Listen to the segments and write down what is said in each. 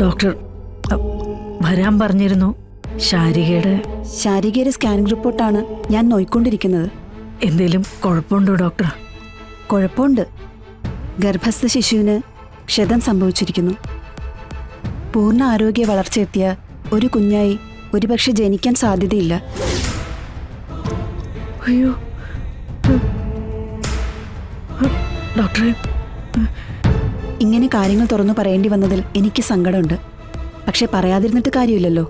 Doctor വരാൻ പറഞ്ഞിരുന്നു. ശാരികയുടെ scanning റിപ്പോർട്ടാണ് ഞാൻ നോയിക്കൊണ്ടിരിക്കുന്നത്. എന്തേലും കുഴപ്പമുണ്ടോ ഡോക്ടർ? കുഴപ്പമുണ്ട്. ഗർഭസ്ഥ ശിശുവിന് ക്ഷതം സംഭവിച്ചിരിക്കുന്നു. പൂർണ്ണ ആരോഗ്യ വളർച്ചയെത്തിയ ഒരു കുഞ്ഞായി ഒരുപക്ഷെ ജനിക്കാൻ സാധ്യതയില്ല. അയ്യോ ഡോക്ടറെ, ഇങ്ങനെ കാര്യങ്ങൾ തുറന്നു പറയേണ്ടി വന്നതിൽ എനിക്ക് സങ്കടമുണ്ട്. പക്ഷെ പറയാതിരുന്നിട്ട് കാര്യമില്ലല്ലോ.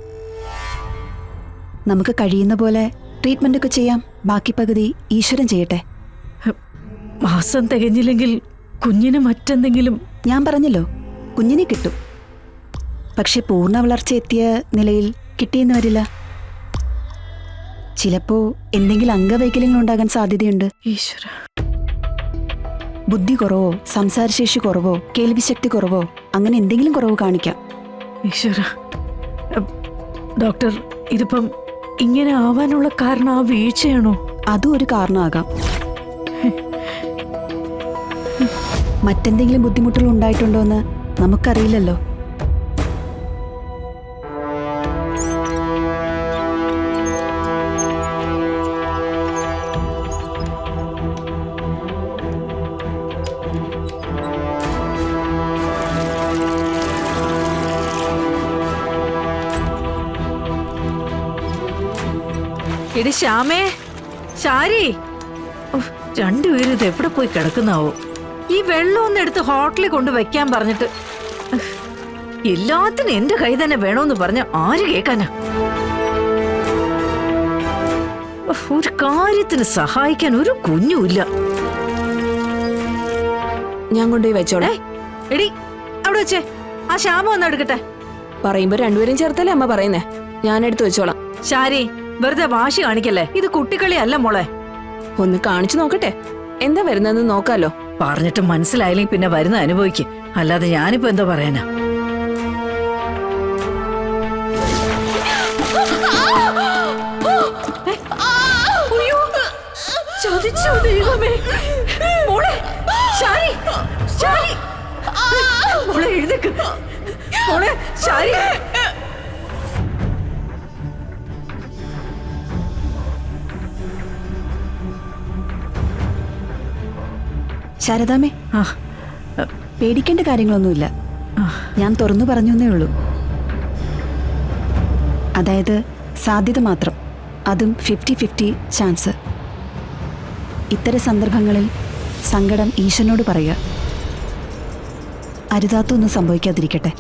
നമുക്ക് കഴിയുന്ന പോലെ ട്രീറ്റ്മെന്റ് ഒക്കെ ചെയ്യാം. ബാക്കി പകുതി ഈശ്വരൻ ചെയ്യട്ടെ. മാസം തികഞ്ഞില്ലെങ്കിൽ കുഞ്ഞിന് മറ്റെന്തെങ്കിലും? ഞാൻ പറഞ്ഞല്ലോ, കുഞ്ഞിനെ കിട്ടും. പക്ഷെ പൂർണ്ണ വളർച്ച എത്തിയ നിലയിൽ കിട്ടിയെന്ന് വരില്ല. ചിലപ്പോ എന്തെങ്കിലും അംഗവൈകല്യങ്ങൾ ഉണ്ടാകാൻ സാധ്യതയുണ്ട്. ഈശ്വര. ബുദ്ധി കുറവോ, സംസാരശേഷി കുറവോ, കേൾവിശക്തി കുറവോ, അങ്ങനെ എന്തെങ്കിലും കുറവ് കാണിക്കാം. ഈശ്വര. ഡോക്ടർ, ഇതിപ്പം ഇങ്ങനെ ആവാനുള്ള കാരണം ആ വീഴ്ചയാണോ? അതും ഒരു കാരണമാകാം. മറ്റെന്തെങ്കിലും ബുദ്ധിമുട്ടുകൾ ഉണ്ടായിട്ടുണ്ടോ എന്ന് നമുക്കറിയില്ലല്ലോ. എടി ശ്യാമേ, ശാരി, രണ്ടുപേരും ഇത് എവിടെ പോയി കിടക്കുന്നാവോ? ഈ വെള്ളം ഒന്ന് എടുത്ത് ഹോട്ടലിൽ കൊണ്ട് വെക്കാൻ പറഞ്ഞിട്ട് എല്ലാത്തിനും എന്റെ കൈ തന്നെ വേണോന്ന് പറഞ്ഞ ആര് കേക്കാനാ? ഒരു കാര്യത്തിന് സഹായിക്കാൻ ഒരു കുഞ്ഞുമില്ല. ഞാൻ കൊണ്ടുപോയി വെച്ചോളേ. എടി അവിടെ വെച്ചേ, ആ ശ്യാമ വന്ന് എടുക്കട്ടെ. പറയുമ്പോ രണ്ടുപേരും ചേർത്തല്ലേ അമ്മ പറയുന്നേ. ഞാൻ എടുത്തു വെച്ചോളാം. ശാരി, വെറുതെ വാശി കാണിക്കല്ലേ. ഇത് കുട്ടികളി അല്ല മോളെ. ഒന്ന് കാണിച്ചു നോക്കട്ടെ, എന്താ വരുന്നതെന്ന് നോക്കാലോ. പറഞ്ഞിട്ട് മനസ്സിലായില്ലെങ്കിൽ പിന്നെ വരുന്ന അനുഭവിക്കും. അല്ലാതെ ഞാനിപ്പോ എന്താ പറയാനാ? ചതിച്ചു ദൈവമേ. മോളെ ശാരി, ശാരി, മോളെ എഴുന്നേക്ക്. മോളെ ശാരി. ശാരദാമ്മേ, പേടിക്കേണ്ട കാര്യങ്ങളൊന്നുമില്ല. ഞാൻ തുറന്നു പറഞ്ഞേ ഉള്ളൂ. അതായത് സാധ്യത മാത്രം, അതും 50-50 ചാൻസ്. ഇത്തരം സന്ദർഭങ്ങളിൽ സങ്കടം ഈശ്വരനോട് പറയുക. അരുതാത്തൊന്നും സംഭവിക്കാതിരിക്കട്ടെ.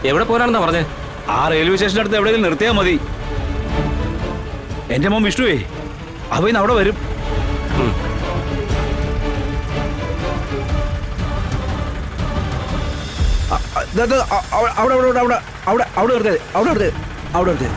എവിടെ പോരാണെന്നാ പറഞ്ഞേ? ആ റെയിൽവേ സ്റ്റേഷൻ്റെ അടുത്ത് എവിടെയെങ്കിലും നിർത്തിയാൽ മതി. എന്റെ മോൻ വിഷ്ണുവേ, അവൻ അവിടെ വരും. അവിടെ അവിടെ അവിടെ അവിടെ അവിടെ അവിടെ നിർത്തേ, അവിടെ നിർത്തേ, അവിടെ നിർത്തേ.